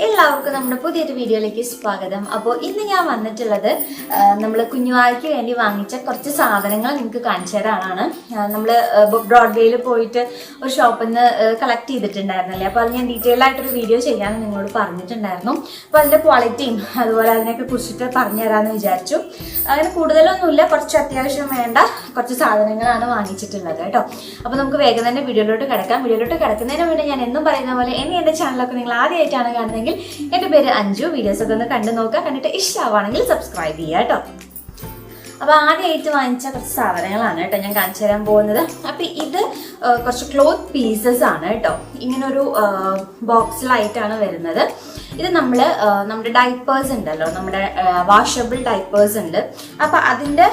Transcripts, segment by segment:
എല്ലാവർക്കും നമ്മുടെ പുതിയൊരു വീഡിയോയിലേക്ക് സ്വാഗതം. അപ്പോൾ ഇന്ന് ഞാൻ വന്നിട്ടുള്ളത് നമ്മൾ കുഞ്ഞുവാവയ്ക്ക് വേണ്ടി വാങ്ങിച്ച കുറച്ച് സാധനങ്ങൾ നിങ്ങൾക്ക് കാണിച്ചു തരാനാണ്. നമ്മൾ ബ്രോഡ്വേയിൽ പോയിട്ട് ഒരു ഷോപ്പിൽ നിന്ന് കളക്ട് ചെയ്തിട്ടുണ്ടായിരുന്നല്ലേ, അപ്പോൾ അത് ഞാൻ ഡീറ്റെയിൽ ആയിട്ടൊരു വീഡിയോ ചെയ്യാമെന്ന് നിങ്ങളോട് പറഞ്ഞിട്ടുണ്ടായിരുന്നു. അപ്പോൾ അതിൻ്റെ ക്വാളിറ്റിയും അതുപോലെ അതിനെയൊക്കെ കുറിച്ചിട്ട് പറഞ്ഞു തരാമെന്ന് വിചാരിച്ചു. അങ്ങനെ കൂടുതലൊന്നുമില്ല, കുറച്ച് അത്യാവശ്യം വേണ്ട കുറച്ച് സാധനങ്ങളാണ് വാങ്ങിച്ചിട്ടുള്ളത് കേട്ടോ. അപ്പോൾ നമുക്ക് വേഗം തന്നെ വീഡിയോയിലോട്ട് കിടക്കാം. വീഡിയോയിലോട്ട് കിടക്കുന്നതിന് മുന്നേ ഞാൻ എന്നും പറയുന്ന പോലെ എൻ്റെ ചാനലൊക്കെ നിങ്ങൾ ആദ്യമായിട്ടാണ് കാണുന്നതെങ്കിൽ എൻ്റെ പേര് അഞ്ജു. വീഡിയോസ് ഒക്കെ ഒന്ന് കണ്ടു നോക്കുക, കണ്ടിട്ട് ഇഷ്ടമാണെങ്കിൽ സബ്സ്ക്രൈബ് ചെയ്യുക കേട്ടോ. അപ്പോൾ ആദ്യമായിട്ട് വാങ്ങിച്ച കുറച്ച് സാധനങ്ങളാണ് കേട്ടോ ഞാൻ കാണിച്ചു തരാൻ പോകുന്നത്. അപ്പം ഇത് കുറച്ച് ക്ലോത്ത് പീസസ് ആണ് കേട്ടോ. ഇങ്ങനൊരു ബോക്സിലായിട്ടാണ് വരുന്നത്. ഇത് നമ്മുടെ ഡൈപ്പേഴ്സ് ഉണ്ടല്ലോ, നമ്മുടെ വാഷബിൾ ഡൈപ്പേഴ്സ് ഉണ്ട്. അപ്പം അതിൻ്റെ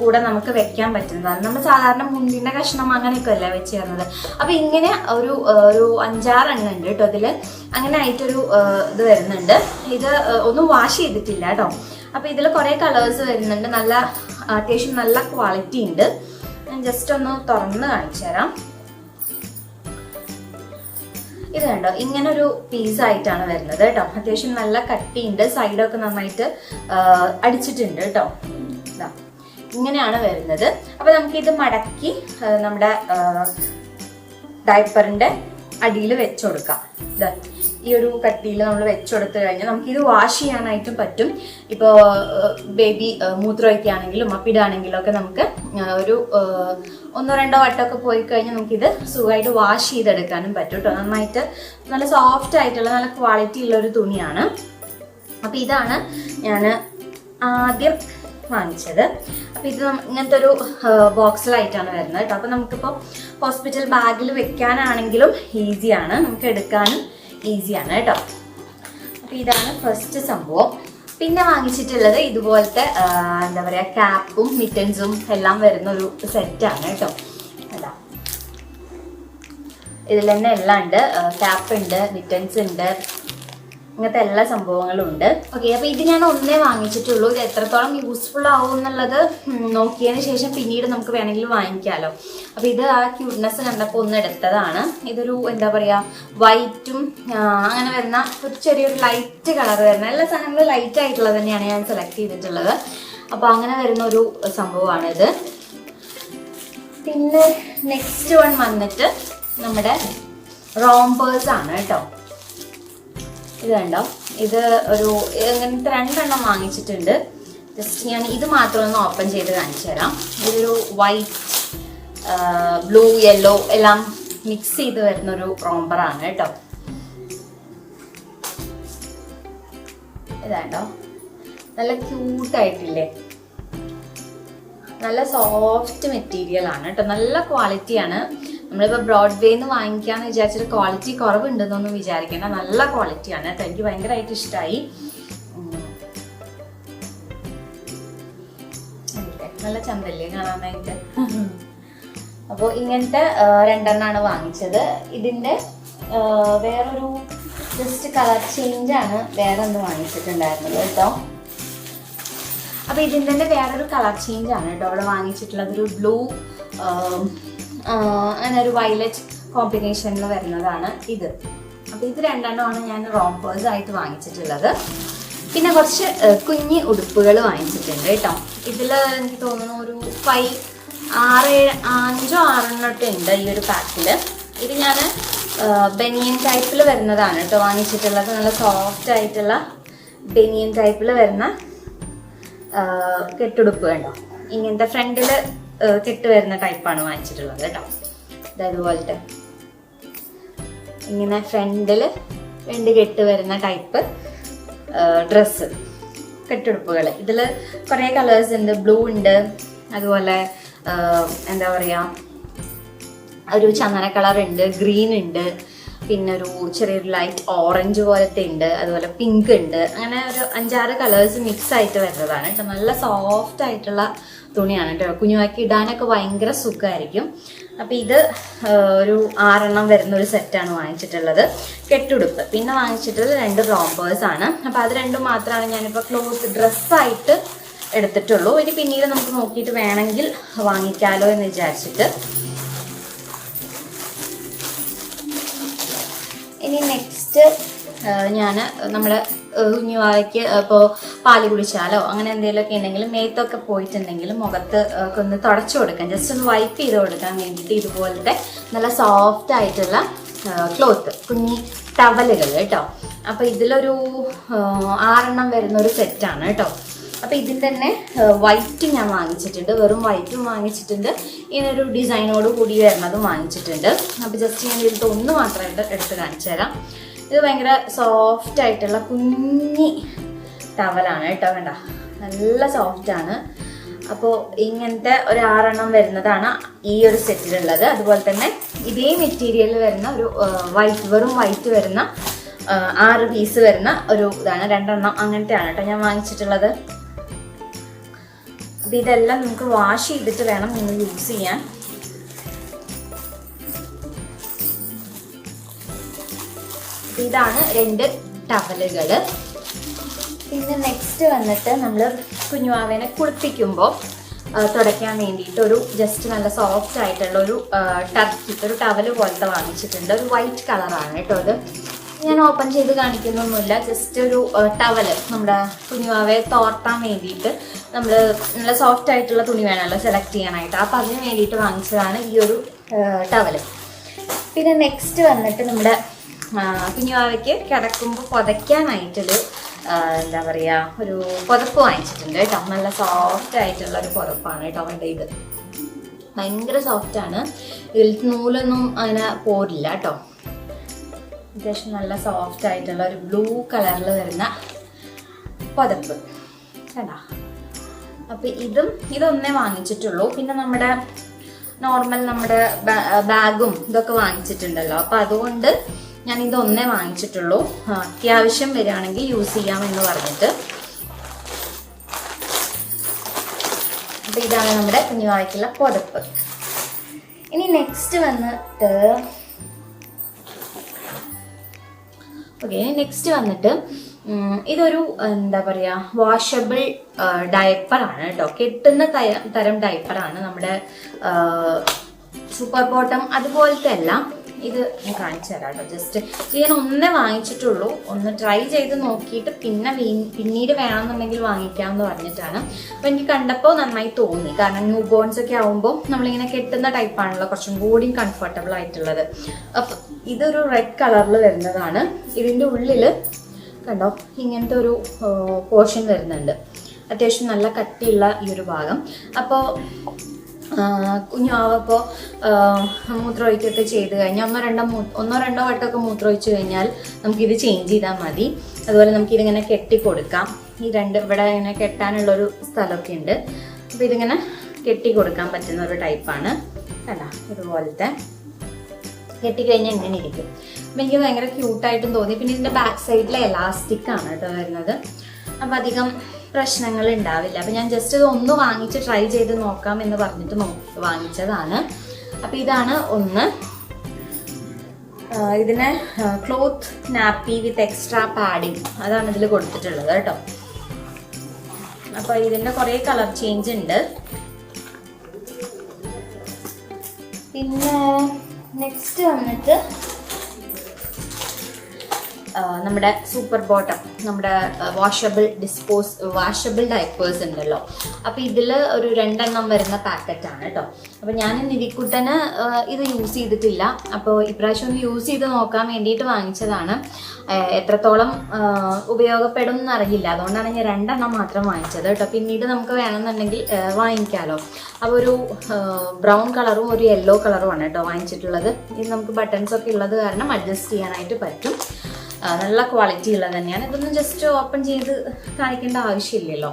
കൂടെ നമുക്ക് വെക്കാൻ പറ്റുന്നതാണ്. നമ്മൾ സാധാരണ മുണ്ടിൻ്റെ കഷ്ണം അങ്ങനെയൊക്കെ അല്ലേ വെച്ച് തരുന്നത്. അപ്പം ഇങ്ങനെ ഒരു 5-6 എണ്ണം ഉണ്ട് കേട്ടോ ഇതിൽ. അങ്ങനെ ആയിട്ടൊരു ഇത് വരുന്നുണ്ട്. ഇത് ഒന്നും വാഷ് ചെയ്തിട്ടില്ല കേട്ടോ. അപ്പം ഇതിൽ കുറേ കളേഴ്സ് വരുന്നുണ്ട്. അത്യാവശ്യം നല്ല ക്വാളിറ്റി ഉണ്ട്. ഞാൻ ജസ്റ്റ് ഒന്ന് തുറന്ന് കാണിച്ചു തരാം. ഇത് കണ്ടോ, ഇങ്ങനൊരു പീസായിട്ടാണ് വരുന്നത് കേട്ടോ. അത്യാവശ്യം നല്ല കട്ടിയുണ്ട്, സൈഡൊക്കെ നന്നായിട്ട് അടിച്ചിട്ടുണ്ട് കേട്ടോ. ഇങ്ങനെയാണ് വരുന്നത്. അപ്പൊ നമുക്കിത് മടക്കി നമ്മുടെ ഡയപ്പറിന്റെ അടിയിൽ വെച്ചു കൊടുക്കാം. ഈ ഒരു കട്ടിയിൽ നമ്മൾ വെച്ചുകൊടുത്തു കഴിഞ്ഞാൽ നമുക്കിത് വാഷ് ചെയ്യാനായിട്ടും പറ്റും. ഇപ്പോൾ ബേബി മൂത്രമൊക്കെയാണെങ്കിലും അപ്പിടാണെങ്കിലും ഒക്കെ നമുക്ക് ഒരു 1-2 വട്ടമൊക്കെ പോയി കഴിഞ്ഞാൽ നമുക്കിത് സുഖമായിട്ട് വാഷ് ചെയ്തെടുക്കാനും പറ്റും കേട്ടോ. നന്നായിട്ട് നല്ല സോഫ്റ്റ് ആയിട്ടുള്ള നല്ല ക്വാളിറ്റി ഉള്ള ഒരു തുണിയാണ്. അപ്പം ഇതാണ് ഞാൻ ആദ്യം വാങ്ങിച്ചത്. അപ്പം ഇത് ഇങ്ങനത്തെ ഒരു ബോക്സിലായിട്ടാണ് വരുന്നത് കേട്ടോ. അപ്പം നമുക്കിപ്പോൾ ഹോസ്പിറ്റൽ ബാഗിൽ വെക്കാനാണെങ്കിലും ഈസിയാണ്, നമുക്ക് എടുക്കാനും ഈസിയാണ് കേട്ടോ. അപ്പം ഇതാണ് ഫസ്റ്റ് സംഭവം. പിന്നെ വാങ്ങിച്ചിട്ടുള്ളത് ഇതുപോലത്തെ എന്താ പറയുക, ക്യാപ്പും മിറ്റൻസും എല്ലാം വരുന്ന ഒരു സെറ്റാണ് കേട്ടോ. അതാ ഇതിൽ തന്നെ എല്ലാം ഉണ്ട്. ക്യാപ്പ് ഉണ്ട്, മിറ്റൻസ് ഉണ്ട്, ഇങ്ങനത്തെ എല്ലാ സംഭവങ്ങളും ഉണ്ട്. ഓക്കെ, അപ്പോൾ ഇത് ഞാൻ ഒന്നേ വാങ്ങിച്ചിട്ടുള്ളൂ. ഇത് എത്രത്തോളം യൂസ്ഫുൾ ആവും എന്നുള്ളത് നോക്കിയതിന് ശേഷം പിന്നീട് നമുക്ക് വേണമെങ്കിൽ വാങ്ങിക്കാമല്ലോ. അപ്പോൾ ഇത് ആ ക്യൂട്ട്നെസ് കണ്ടപ്പോൾ ഒന്ന് എടുത്തതാണ്. ഇതൊരു എന്താ പറയുക, വൈറ്റും അങ്ങനെ വരുന്ന ഒരു ചെറിയൊരു ലൈറ്റ് കളർ വരുന്ന എല്ലാ സാധനങ്ങളും ലൈറ്റ് ആയിട്ടുള്ളത് തന്നെയാണ് ഞാൻ സെലക്ട് ചെയ്തിട്ടുള്ളത്. അപ്പോൾ അങ്ങനെ വരുന്ന ഒരു സംഭവമാണിത്. പിന്നെ നെക്സ്റ്റ് വൺ വന്നിട്ട് നമ്മുടെ റോംബേഴ്സ് ആണ് കേട്ടോ. ഇത് കണ്ടോ, ഇത് ഒരു ഇങ്ങനത്തെ 2 എണ്ണം വാങ്ങിച്ചിട്ടുണ്ട്. ജസ്റ്റ് ഞാൻ ഇത് മാത്രം ഒന്ന് ഓപ്പൺ ചെയ്ത് കാണിച്ചു തരാം. ഇതൊരു വൈറ്റ്, ബ്ലൂ, യെല്ലോ എല്ലാം മിക്സ് ചെയ്ത് വരുന്നൊരു റോംബറാണ് കേട്ടോ. ഇതാണ്ടോ, നല്ല ക്യൂട്ടായിട്ടില്ലേ, നല്ല സോഫ്റ്റ് മെറ്റീരിയൽ ആണ് കേട്ടോ, നല്ല ക്വാളിറ്റിയാണ്. നമ്മളിപ്പോൾ ബ്രോഡ്വേന്ന് വാങ്ങിക്കാന്ന് വിചാരിച്ചിട്ട് ക്വാളിറ്റി കുറവുണ്ടെന്നൊന്നും വിചാരിക്കേണ്ട, നല്ല ക്വാളിറ്റിയാണ് കേട്ടോ. എനിക്ക് ഭയങ്കരമായിട്ട് ഇഷ്ടമായി. നല്ല ചന്തല്ലേ കാണാനായിട്ട്. അപ്പോൾ ഇങ്ങനത്തെ 2 എണ്ണമാണ് വാങ്ങിച്ചത്. ഇതിൻ്റെ വേറൊരു ജസ്റ്റ് കളർ ചേഞ്ചാണ് വേറെ ഒന്ന് വാങ്ങിച്ചിട്ടുണ്ടായിരുന്നത് കേട്ടോ. അപ്പോൾ ഇതിൻ്റെ തന്നെ വേറൊരു കളർ ചേഞ്ചാണ് കേട്ടോ അവിടെ വാങ്ങിച്ചിട്ടുള്ളത്. ഒരു ബ്ലൂ അങ്ങനെ ഒരു വയലറ്റ് കോമ്പിനേഷനിൽ വരുന്നതാണ് ഇത്. അപ്പോൾ ഇത് 2 എണ്ണമാണ് ഞാൻ റോംബേഴ്സ് ആയിട്ട് വാങ്ങിച്ചിട്ടുള്ളത്. പിന്നെ കുറച്ച് കുഞ്ഞി ഉടുപ്പുകൾ വാങ്ങിച്ചിട്ടുണ്ട് കേട്ടോ. ഇതിൽ എനിക്ക് തോന്നുന്നു ഒരു 5-6 ഉണ്ട് ഈ ഒരു പാക്കിൽ. ഇത് ഞാൻ ബനിയൻ ടൈപ്പിൽ വരുന്നതാണ് കേട്ടോ വാങ്ങിച്ചിട്ടുള്ളത്. നല്ല സോഫ്റ്റ് ആയിട്ടുള്ള ബനിയൻ ടൈപ്പിൽ വരുന്ന കെട്ടുടുപ്പ് കണ്ടോ. ഇങ്ങനത്തെ ഫ്രണ്ടിൽ കെട്ട് വരുന്ന ടൈപ്പാണ് വാങ്ങിച്ചിട്ടുള്ളത് കേട്ടോ. ഇതേപോലത്തെ ഇങ്ങനെ ഫ്രണ്ടിൽ 2 കെട്ട് വരുന്ന ടൈപ്പ് ഡ്രസ്സ് കെട്ടുടുപ്പുകൾ. ഇതിൽ കുറേ കളേഴ്സ് ഉണ്ട്. ബ്ലൂ ഉണ്ട്, അതുപോലെ എന്താ പറയുക, ഒരു ചന്ദന കളർ ഉണ്ട്, ഗ്രീൻ ഉണ്ട്, പിന്നെ ഒരു ചെറിയൊരു ലൈറ്റ് ഓറഞ്ച് പോലത്തെ ഉണ്ട്, അതുപോലെ പിങ്ക് ഉണ്ട്. അങ്ങനെ ഒരു 5-6 കളേഴ്സ് മിക്സ് ആയിട്ട് വരുന്നതാണ് കേട്ടോ. നല്ല സോഫ്റ്റ് ആയിട്ടുള്ള തുണിയാണ് കേട്ടോ. കുഞ്ഞുമാക്കി ഇടാനൊക്കെ ഭയങ്കര സുഖമായിരിക്കും. അപ്പം ഇത് ഒരു 6 എണ്ണം വരുന്ന ഒരു സെറ്റാണ് വാങ്ങിച്ചിട്ടുള്ളത്, കെട്ടുടുപ്പ്. പിന്നെ വാങ്ങിച്ചിട്ടുള്ളത് 2 റോംബേഴ്സ് ആണ്. അപ്പം അത് 2 മാത്രമാണ് ഞാനിപ്പോൾ ക്ലോത്ത് ഡ്രസ്സായിട്ട് എടുത്തിട്ടുള്ളൂ. ഇനി പിന്നീട് നമുക്ക് നോക്കിയിട്ട് വേണമെങ്കിൽ വാങ്ങിക്കാമല്ലോ എന്ന് വിചാരിച്ചിട്ട്. ഇനി നെക്സ്റ്റ് ഞാൻ നമ്മുടെ കുഞ്ഞുവാവയ്ക്ക് ഇപ്പോൾ പാല് കുടിച്ചാലോ അങ്ങനെ എന്തെങ്കിലുമൊക്കെ ഉണ്ടെങ്കിൽ മേത്തൊക്കെ പോയിട്ടുണ്ടെങ്കിൽ മുഖത്ത് ഒക്കെ ഒന്ന് തുടച്ചു കൊടുക്കാം, ജസ്റ്റ് ഒന്ന് വൈപ്പ് ചെയ്ത് കൊടുക്കാൻ വേണ്ടിയിട്ട് ഇതുപോലത്തെ നല്ല സോഫ്റ്റ് ആയിട്ടുള്ള ക്ലോത്ത് കുഞ്ഞി ടവലുകൾ കേട്ടോ. അപ്പോൾ ഇതിലൊരു 6 വരുന്ന ഒരു സെറ്റാണ് കേട്ടോ. അപ്പോൾ ഇതിൻ്റെ തന്നെ വൈറ്റ് ഞാൻ വാങ്ങിച്ചിട്ടുണ്ട്, വെറും വൈറ്റും വാങ്ങിച്ചിട്ടുണ്ട്, ഇങ്ങനൊരു ഡിസൈനോട് കൂടി വരുന്നതും വാങ്ങിച്ചിട്ടുണ്ട്. അപ്പോൾ ജസ്റ്റ് ഞാൻ ഇതിലത്തെ ഒന്ന് മാത്രമായിട്ട് എടുത്ത് കാണിച്ചു തരാം. ഇത് ഭയങ്കര സോഫ്റ്റ് ആയിട്ടുള്ള കുഞ്ഞി ടവലാണ് കേട്ടോ, വേണ്ട നല്ല സോഫ്റ്റാണ്. അപ്പോൾ ഇങ്ങനത്തെ ഒരു 6 വരുന്നതാണ് ഈ ഒരു സെറ്റിലുള്ളത്. അതുപോലെ തന്നെ ഇതേ മെറ്റീരിയൽ വരുന്ന ഒരു വൈറ്റ്, വെറും വൈറ്റ് വരുന്ന 6 പീസ് വരുന്ന ഒരു ഇതാണ്, 2 അങ്ങനത്തെയാണ് കേട്ടോ ഞാൻ വാങ്ങിച്ചിട്ടുള്ളത്. അപ്പോൾ ഇതെല്ലാം നമുക്ക് വാഷ് ചെയ്തിട്ട് വേണം നിങ്ങൾ യൂസ് ചെയ്യാൻ. ഇതാണ് 2 ടവലുകൾ. പിന്നെ നെക്സ്റ്റ് വന്നിട്ട് നമ്മൾ കുഞ്ഞുവാവേനെ കുളിപ്പിക്കുമ്പോൾ തുടയ്ക്കാൻ വേണ്ടിയിട്ട് ഒരു ജസ്റ്റ് നല്ല സോഫ്റ്റ് ആയിട്ടുള്ള ഒരു ഒരു ടവല് പോലത്തെ വാങ്ങിച്ചിട്ടുണ്ട്. ഒരു വൈറ്റ് കളറാണ് കേട്ടോ. അത് ഞാൻ ഓപ്പൺ ചെയ്ത് കാണിക്കുന്നൊന്നുമില്ല, ജസ്റ്റ് ഒരു ടവല് നമ്മുടെ കുഞ്ഞുവാവയെ തോർത്താൻ വേണ്ടിയിട്ട് നമ്മൾ നല്ല സോഫ്റ്റ് ആയിട്ടുള്ള തുണി വേണമല്ലോ സെലക്ട് ചെയ്യാനായിട്ട്. അപ്പോൾ അതിന് വേണ്ടിയിട്ട് വാങ്ങിച്ചതാണ് ഈ ഒരു ടവല്. പിന്നെ നെക്സ്റ്റ് വന്നിട്ട് നമ്മുടെ കുഞ്ഞുവാവയ്ക്ക് കിടക്കുമ്പോൾ പുതയ്ക്കാനായിട്ടൊരു എന്താ പറയുക ഒരു പുതപ്പ് വാങ്ങിച്ചിട്ടുണ്ട് കേട്ടോ. നല്ല സോഫ്റ്റ് ആയിട്ടുള്ള ഒരു പുതപ്പാണ് കേട്ടോ അവൻ്റെ. ഇത് ഭയങ്കര സോഫ്റ്റാണ്, ഇതിൽ നൂലൊന്നും അങ്ങനെ പോരില്ല കേട്ടോ. അത്യാവശ്യം നല്ല സോഫ്റ്റ് ആയിട്ടുള്ള ഒരു ബ്ലൂ കളറിൽ വരുന്ന പുതപ്പ് കേട്ടോ. അപ്പം ഇതൊന്നേ വാങ്ങിച്ചിട്ടുള്ളൂ. പിന്നെ നമ്മുടെ നോർമൽ നമ്മുടെ ബാഗും ഇതൊക്കെ വാങ്ങിച്ചിട്ടുണ്ടല്ലോ, അപ്പം അതുകൊണ്ട് ഞാൻ ഇതൊന്നേ വാങ്ങിച്ചിട്ടുള്ളൂ, അത്യാവശ്യം വരികയാണെങ്കിൽ യൂസ് ചെയ്യാമെന്ന് പറഞ്ഞിട്ട്. അപ്പം ഇതാണ് നമ്മുടെ കുഞ്ഞുവാവയ്ക്കുള്ള പുതപ്പ്. ഇനി നെക്സ്റ്റ് വന്നിട്ട് ഇതൊരു എന്താ പറയുക വാഷബിൾ ഡയപ്പറാണ് കേട്ടോ. കെട്ടുന്ന തരം ഡയപ്പറാണ്. നമ്മുടെ സൂപ്പർ ബോട്ടം അതുപോലത്തെ അല്ല. ഇത് ഞാൻ കാണിച്ചു തരാം കേട്ടോ. ജസ്റ്റ് ഞാൻ ഒന്നേ വാങ്ങിച്ചിട്ടുള്ളൂ, ഒന്ന് ട്രൈ ചെയ്ത് നോക്കിയിട്ട് പിന്നീട് വേണമെന്നുണ്ടെങ്കിൽ വാങ്ങിക്കാമെന്ന് പറഞ്ഞിട്ടാണ്. അപ്പോൾ എനിക്ക് കണ്ടപ്പോൾ നന്നായി തോന്നി, കാരണം ന്യൂ ബോൺസ് ഒക്കെ ആകുമ്പോൾ നമ്മളിങ്ങനെ കെട്ടുന്ന ടൈപ്പാണല്ലോ കുറച്ചും കൂടി കംഫർട്ടബിൾ ആയിട്ടുള്ളത്. അപ്പം ഇതൊരു റെഡ് കളറിൽ വരുന്നതാണ്. ഇതിൻ്റെ ഉള്ളിൽ കണ്ടോ ഇങ്ങനത്തെ ഒരു പോർഷൻ വരുന്നുണ്ട്, അത്യാവശ്യം നല്ല കട്ടിയുള്ള ഈ ഒരു ഭാഗം. അപ്പോൾ കുഞ്ഞാവപ്പോൾ മൂത്രമൊഴിക്കൊക്കെ ചെയ്ത് കഴിഞ്ഞാൽ ഒന്നോ രണ്ടോ വട്ടമൊക്കെ മൂത്രമൊഴിച്ച് കഴിഞ്ഞാൽ നമുക്കിത് ചേഞ്ച് ചെയ്താൽ മതി. അതുപോലെ നമുക്കിതിങ്ങനെ കെട്ടിക്കൊടുക്കാം. ഇവിടെ ഇങ്ങനെ കെട്ടാനുള്ളൊരു സ്ഥലമൊക്കെ ഉണ്ട്. അപ്പോൾ ഇതിങ്ങനെ കെട്ടിക്കൊടുക്കാൻ പറ്റുന്ന ഒരു ടൈപ്പാണ് കേട്ടോ. ഇതുപോലത്തെ കെട്ടിക്കഴിഞ്ഞാൽ ഇങ്ങനെ ഇരിക്കും. അപ്പം എനിക്ക് ഭയങ്കര ക്യൂട്ടായിട്ടും തോന്നി. പിന്നെ ഇതിൻ്റെ ബാക്ക് സൈഡിൽ എലാസ്റ്റിക്കാണ് കേട്ടോ വരുന്നത്, അപ്പം അധികം പ്രശ്നങ്ങൾ ഉണ്ടാവില്ല. അപ്പം ഞാൻ ജസ്റ്റ് ഇത് ഒന്ന് വാങ്ങിച്ച് ട്രൈ ചെയ്ത് നോക്കാം എന്ന് പറഞ്ഞിട്ട് വാങ്ങിച്ചതാണ്. അപ്പം ഇതാണ് ഒന്ന്. ഇതിന് ക്ലോത്ത് നാപ്പി വിത്ത് എക്സ്ട്രാ പാഡിങ് അതാണ് ഇതിൽ കൊടുത്തിട്ടുള്ളത് കേട്ടോ. അപ്പോൾ ഇതിൻ്റെ കുറേ കളർ ചേഞ്ച് ഉണ്ട്. പിന്നെ നെക്സ്റ്റ് വന്നിട്ട് നമ്മുടെ സൂപ്പർ ബോട്ടം, നമ്മുടെ വാഷബിൾ ഡയപ്പേഴ്സ് ഉണ്ടല്ലോ. അപ്പോൾ ഇതിൽ ഒരു 2 വരുന്ന പാക്കറ്റാണ് കേട്ടോ. അപ്പോൾ ഞാൻ നിധിക്കുട്ടന് ഇത് യൂസ് ചെയ്തിട്ടില്ല, അപ്പോൾ ഇപ്രാവശ്യം ഒന്ന് യൂസ് ചെയ്ത് നോക്കാൻ വേണ്ടിയിട്ട് വാങ്ങിച്ചതാണ്. എത്രത്തോളം ഉപയോഗപ്പെടും എന്നറിയില്ല, അതുകൊണ്ടാണ് ഞാൻ 2 മാത്രം വാങ്ങിച്ചത് കേട്ടോ. പിന്നീട് നമുക്ക് വേണമെന്നുണ്ടെങ്കിൽ വാങ്ങിക്കാമല്ലോ. അപ്പോൾ ഒരു ബ്രൗൺ കളറും ഒരു യെല്ലോ കളറുമാണ് കേട്ടോ വാങ്ങിച്ചിട്ടുള്ളത്. ഇത് നമുക്ക് ബട്ടൺസ് ഒക്കെ ഉള്ളത് കാരണം അഡ്ജസ്റ്റ് ചെയ്യാനായിട്ട് പറ്റും. നല്ല ക്വാളിറ്റി ഉള്ളത് തന്നെയാണ്. ഇതൊന്നും ജസ്റ്റ് ഓപ്പൺ ചെയ്ത് കാണിക്കേണ്ട ആവശ്യമില്ലല്ലോ.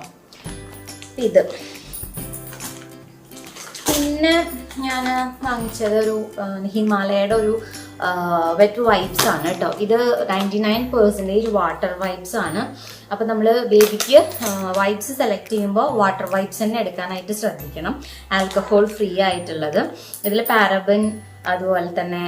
ഇത് പിന്നെ ഞാൻ വാങ്ങിച്ചത് ഒരു ഹിമാലയയുടെ ഒരു വെറ്റ് വൈപ്സ് ആണ് കേട്ടോ. ഇത് 99% വാട്ടർ വൈപ്സ് ആണ്. അപ്പോൾ നമ്മൾ ബേബിക്ക് വൈപ്സ് സെലക്ട് ചെയ്യുമ്പോൾ വാട്ടർ വൈപ്സ് തന്നെ എടുക്കാനായിട്ട് ശ്രദ്ധിക്കണം, ആൽക്കഹോൾ ഫ്രീ ആയിട്ടുള്ളത്. ഇതിൽ പാരബൻ അതുപോലെ തന്നെ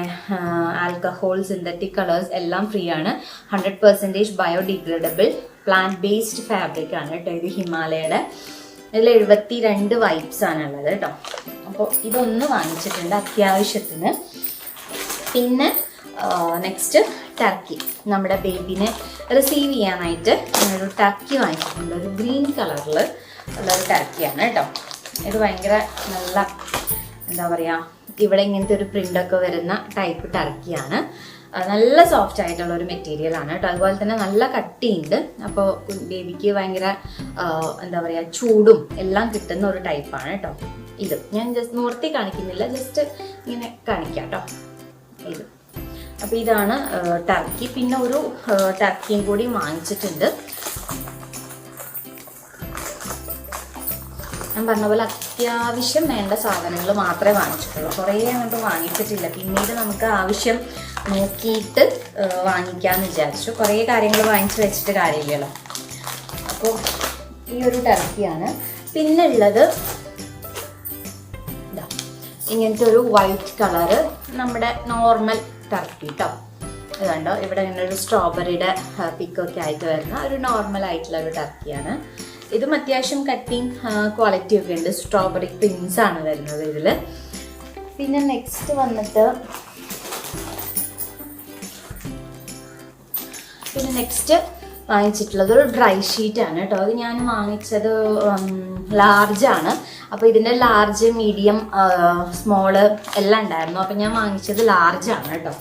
ആൽക്കഹോൾ, സിന്തറ്റിക് കളേഴ്സ് എല്ലാം ഫ്രീ ആണ്. 100% ബയോഡിഗ്രേഡബിൾ പ്ലാന്റ് ബേസ്ഡ് ഫാബ്രിക് ആണ് കേട്ടോ. ഇത് ഹിമാലയയുടെ. ഇതിൽ 72 വൈപ്സ് ആണുള്ളത് കേട്ടോ. അപ്പോൾ ഇതൊന്ന് വാങ്ങിച്ചിട്ടുണ്ട് അത്യാവശ്യത്തിന്. പിന്നെ നെക്സ്റ്റ് ടർക്കി, നമ്മുടെ ബേബിനെ റിസീവ് ചെയ്യാനായിട്ട് ഞാനൊരു ടർക്കി വാങ്ങിച്ചിട്ടുണ്ട്. ഒരു ഗ്രീൻ കളറിൽ ഉള്ളൊരു ടർക്കിയാണ് കേട്ടോ. ഇത് ഭയങ്കര നല്ല എന്താ പറയുക, ഇവിടെ ഇങ്ങനത്തെ ഒരു പ്രിൻ്റൊക്കെ വരുന്ന ടൈപ്പ് ടർക്കിയാണ്. നല്ല സോഫ്റ്റ് ആയിട്ടുള്ള ഒരു മെറ്റീരിയൽ ആണ് കേട്ടോ. അതുപോലെ തന്നെ നല്ല കട്ടിയുണ്ട്. അപ്പോൾ ബേബിക്ക് ഭയങ്കര എന്താ പറയുക, ചൂടും എല്ലാം കിട്ടുന്ന ഒരു ടൈപ്പാണ് കേട്ടോ. ഇത് ഞാൻ ജസ്റ്റ് നിവർത്തി കാണിക്കുന്നില്ല, ജസ്റ്റ് ഇങ്ങനെ കാണിക്കാം കേട്ടോ. ഇത് അപ്പോൾ ഇതാണ് ടർക്കി. പിന്നെ ഒരു ടർക്കിയും കൂടി വാങ്ങിച്ചിട്ടുണ്ട്. ഞാൻ പറഞ്ഞ പോലെ അത്യാവശ്യം വേണ്ട സാധനങ്ങൾ മാത്രമേ വാങ്ങിച്ചിട്ടുള്ളൂ. കുറേ അങ്ങോട്ട് വാങ്ങിച്ചിട്ടില്ല. പിന്നീട് നമുക്ക് ആവശ്യം നോക്കിയിട്ട് വാങ്ങിക്കാമെന്ന് വിചാരിച്ചു. കുറേ കാര്യങ്ങൾ വാങ്ങിച്ച് വെച്ചിട്ട് കാര്യമില്ലല്ലോ. അപ്പോൾ ഈ ഒരു ടർക്കിയാണ്. പിന്നെ ഉള്ളത് ഇതാ ഇങ്ങനത്തെ ഒരു വൈറ്റ് കളറ് നമ്മുടെ നോർമൽ ടർക്കി കേട്ടോ. ഇത് കണ്ടോ, ഇവിടെ ഇങ്ങനെ ഒരു സ്ട്രോബെറിയുടെ പിക്കൊക്കെ ആയിട്ട് വരുന്ന ഒരു നോർമൽ ആയിട്ടുള്ള ഒരു ടർക്കിയാണ്. ഇതും അത്യാവശ്യം കട്ടിങ് ക്വാളിറ്റി ഒക്കെ ഉണ്ട്. സ്ട്രോബെറി പിൻസ് ആണ് വരുന്നത് ഇതിൽ. പിന്നെ നെക്സ്റ്റ് വന്നിട്ട് വാങ്ങിച്ചിട്ടുള്ളത് ഒരു ഡ്രൈ ഷീറ്റാണ് കേട്ടോ. അത് ഞാൻ വാങ്ങിച്ചത് ലാർജാണ്. അപ്പോൾ ഇതിൻ്റെ ലാർജ്, മീഡിയം, സ്മോള് എല്ലാം ഉണ്ടായിരുന്നു. അപ്പോൾ ഞാൻ വാങ്ങിച്ചത് ലാർജാണ് കേട്ടോ.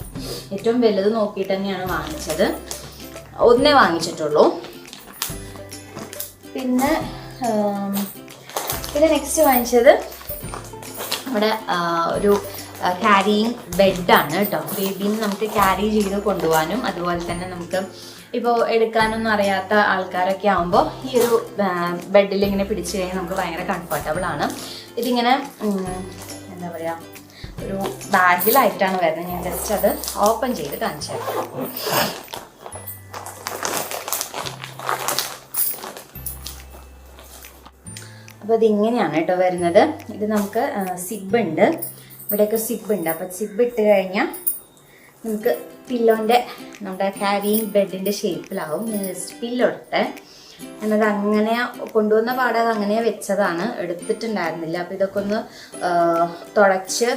ഏറ്റവും വലുത് നോക്കിയിട്ട് തന്നെയാണ് വാങ്ങിച്ചത്. ഒന്നേ വാങ്ങിച്ചിട്ടുള്ളൂ. പിന്നെ നെക്സ്റ്റ് വാങ്ങിച്ചത് നമ്മുടെ ഒരു ക്യാരിയിങ് ബെഡാണ് കേട്ടോ. ബേബീനെ നമുക്ക് ക്യാരി ചെയ്ത് കൊണ്ടുപോകാനും അതുപോലെ തന്നെ നമുക്ക് ഇപ്പോൾ എടുക്കാനൊന്നും അറിയാത്ത ആൾക്കാരൊക്കെ ആകുമ്പോൾ ഈ ഒരു ബെഡിൽ ഇങ്ങനെ പിടിച്ചു കഴിഞ്ഞാൽ നമുക്ക് ഭയങ്കര കംഫർട്ടബിൾ ആണ്. ഇതിങ്ങനെ എന്താ പറയുക, ഒരു ബാഗിലായിട്ടാണ് വരുന്നത്. ഞാൻ ജസ്റ്റ് അത് ഓപ്പൺ ചെയ്ത് കാണിച്ചു തരാം. അപ്പോൾ ഇതിങ്ങനെയാണ് കേട്ടോ വരുന്നത്. ഇത് നമുക്ക് സിബ് ഉണ്ട്, ഇവിടെയൊക്കെ സിബ് ഉണ്ട്. അപ്പോൾ സിബ് ഇട്ട് കഴിഞ്ഞാൽ നമുക്ക് പില്ലോൻ്റെ നമ്മുടെ ക്യാരിയിങ് ബെഡിൻ്റെ ഷേപ്പിലാവും. ഞാൻ ജസ്റ്റ് പില്ലോ ഇട്ടെ എന്നത് അങ്ങനെ കൊണ്ടുവന്ന പാടെ അത് അങ്ങനെ വെച്ചതാണ്, എടുത്തിട്ടുണ്ടായിരുന്നില്ല. അപ്പോൾ ഇതൊക്കെ ഒന്ന് തുടച്ച്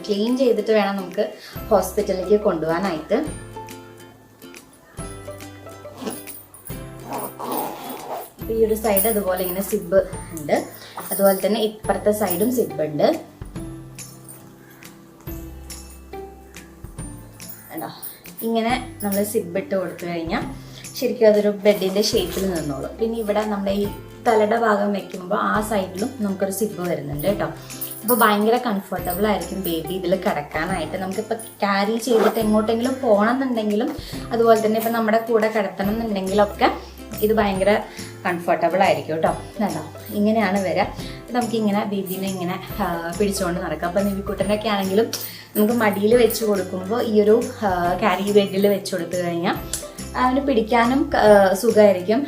ക്ലീൻ ചെയ്തിട്ട് വേണം നമുക്ക് ഹോസ്പിറ്റലിലേക്ക് കൊണ്ടുപോകാനായിട്ട്. ഈ ഒരു സൈഡ് അതുപോലെ ഇങ്ങനെ സിബ് ഉണ്ട്. അതുപോലെ തന്നെ ഇപ്പുറത്തെ സൈഡും സിബ് ഉണ്ട്. ഇങ്ങനെ നമ്മൾ സിബ് ഇട്ട് കൊടുത്തു കഴിഞ്ഞാൽ ശരിക്കും അതൊരു ബെഡിൻ്റെ ഷേപ്പിൽ നിന്നോളും. പിന്നെ ഇവിടെ നമ്മുടെ ഈ തലയുടെ ഭാഗം വെക്കുമ്പോൾ ആ സൈഡിലും നമുക്കൊരു സിബ് വരുന്നുണ്ട് കേട്ടോ. അപ്പോൾ ഭയങ്കര കംഫർട്ടബിൾ ആയിരിക്കും ബേബി ഇതിൽ കിടക്കാനായിട്ട്. നമുക്കിപ്പോൾ ക്യാരി ചെയ്തിട്ട് എങ്ങോട്ടെങ്കിലും പോകണം എന്നുണ്ടെങ്കിലും അതുപോലെ തന്നെ ഇപ്പം നമ്മുടെ കൂടെ കിടത്തണം എന്നുണ്ടെങ്കിലൊക്കെ ഇത് ഭയങ്കര കംഫർട്ടബിൾ ആയിരിക്കും കേട്ടോ. കേട്ടോ ഇങ്ങനെയാണ് വരിക. നമുക്കിങ്ങനെ ബേബീനെ ഇങ്ങനെ പിടിച്ചുകൊണ്ട് നടക്കാം. അപ്പോൾ നിവിക്കുട്ടനൊക്കെ ആണെങ്കിലും നമുക്ക് മടിയിൽ വെച്ച് കൊടുക്കുമ്പോൾ ഈ ഒരു ക്യാരി ബെഡിൽ വെച്ച് കൊടുത്തു കഴിഞ്ഞാൽ അവന് പിടിക്കാനും സുഖമായിരിക്കും,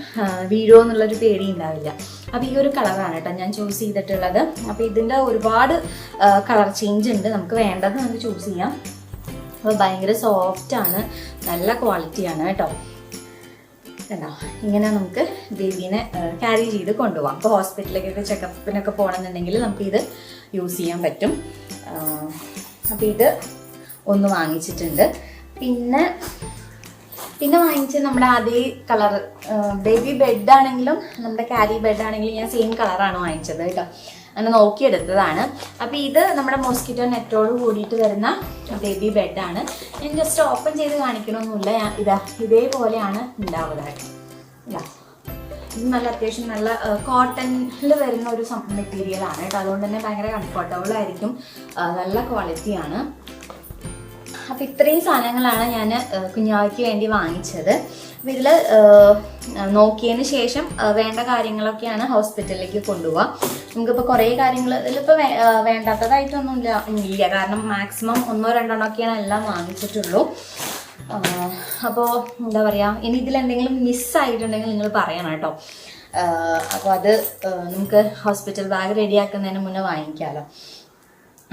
വീഴോ എന്നുള്ളൊരു പേടി ഉണ്ടാവില്ല. അപ്പോൾ ഈ ഒരു കളറാണ് കേട്ടോ ഞാൻ ചൂസ് ചെയ്തിട്ടുള്ളത്. അപ്പോൾ ഇതിൻ്റെ ഒരുപാട് കളർ ചേഞ്ച് ഉണ്ട്, നമുക്ക് വേണ്ടത് നമുക്ക് ചൂസ് ചെയ്യാം. അപ്പോൾ ഭയങ്കര സോഫ്റ്റാണ്, നല്ല ക്വാളിറ്റിയാണ് കേട്ടോ. കണ്ടോ ഇങ്ങനെ നമുക്ക് ബേബീനെ ക്യാരി ചെയ്ത് കൊണ്ടുപോകാം. അപ്പോൾ ഹോസ്പിറ്റലിലേക്കൊക്കെ ചെക്കപ്പിനൊക്കെ പോകണമെന്നുണ്ടെങ്കിൽ നമുക്കിത് യൂസ് ചെയ്യാൻ പറ്റും. അപ്പോൾ ഇത് ഒന്ന് വാങ്ങിച്ചിട്ടുണ്ട്. പിന്നെ വാങ്ങിച്ചത് നമ്മുടെ അതേ കളർ ബേബി ബെഡാണെങ്കിലും നമ്മുടെ ക്യാരി ബെഡാണെങ്കിലും ഞാൻ സെയിം കളറാണ് വാങ്ങിച്ചത് കേട്ടോ. അങ്ങനെ നോക്കിയെടുത്തതാണ്. അപ്പോൾ ഇത് നമ്മുടെ മോസ്കിറ്റോ നെറ്റോട് കൂടിയിട്ട് വരുന്ന ബേബി ബെഡാണ്. ഞാൻ ജസ്റ്റ് ഓപ്പൺ ചെയ്ത് കാണിക്കണമെന്നില്ല, ഇതേപോലെയാണ് ഉണ്ടാവുക. ഇത് നല്ല അത്യാവശ്യം നല്ല കോട്ടണിൽ വരുന്ന ഒരു മെറ്റീരിയലാണ് കേട്ടോ. അതുകൊണ്ട് തന്നെ ഭയങ്കര കംഫർട്ടബിൾ ആയിരിക്കും, നല്ല ക്വാളിറ്റിയാണ്. അപ്പോൾ ഇത്രയും സാധനങ്ങളാണ് ഞാൻ കുഞ്ഞാവയ്ക്ക് വേണ്ടി വാങ്ങിച്ചത്. അപ്പോൾ ഇതിൽ നോക്കിയതിന് ശേഷം വേണ്ട കാര്യങ്ങളൊക്കെയാണ് ഹോസ്പിറ്റലിലേക്ക് കൊണ്ടുപോവുക. നമുക്കിപ്പോൾ കുറേ കാര്യങ്ങൾ ഇതിലിപ്പോൾ വേണ്ടാത്തതായിട്ടൊന്നും ഇല്ല, കാരണം മാക്സിമം 1-2 ഒക്കെയാണ് എല്ലാം വാങ്ങിച്ചിട്ടുള്ളൂ. അപ്പോൾ എന്താ പറയുക, ഇനി ഇതിലെന്തെങ്കിലും മിസ്സായിട്ടുണ്ടെങ്കിൽ നിങ്ങൾ പറയണം കേട്ടോ. അപ്പോൾ അത് നമുക്ക് ഹോസ്പിറ്റൽ ബാഗ് റെഡിയാക്കുന്നതിന് മുന്നേ വാങ്ങിക്കാമല്ലോ.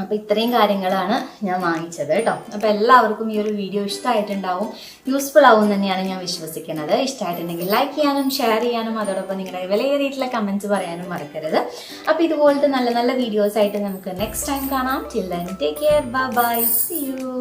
അപ്പോൾ ഇത്രയും കാര്യങ്ങളാണ് ഞാൻ വാങ്ങിച്ചത് കേട്ടോ. അപ്പോൾ എല്ലാവർക്കും ഈ ഒരു വീഡിയോ ഇഷ്ടമായിട്ടുണ്ടാവും, യൂസ്ഫുൾ ആവും തന്നെയാണ് ഞാൻ വിശ്വസിക്കുന്നത്. ഇഷ്ടമായിട്ടുണ്ടെങ്കിൽ ലൈക്ക് ചെയ്യാനും ഷെയർ ചെയ്യാനും അതോടൊപ്പം നിങ്ങളുടെ വിലയേറിയിട്ടുള്ള കമൻറ്റ്സ് പറയാനും മറക്കരുത്. അപ്പോൾ ഇതുപോലത്തെ നല്ല നല്ല വീഡിയോസ് ആയിട്ട് നമുക്ക് നെക്സ്റ്റ് ടൈം കാണാം. Till then take care, bye bye, see U.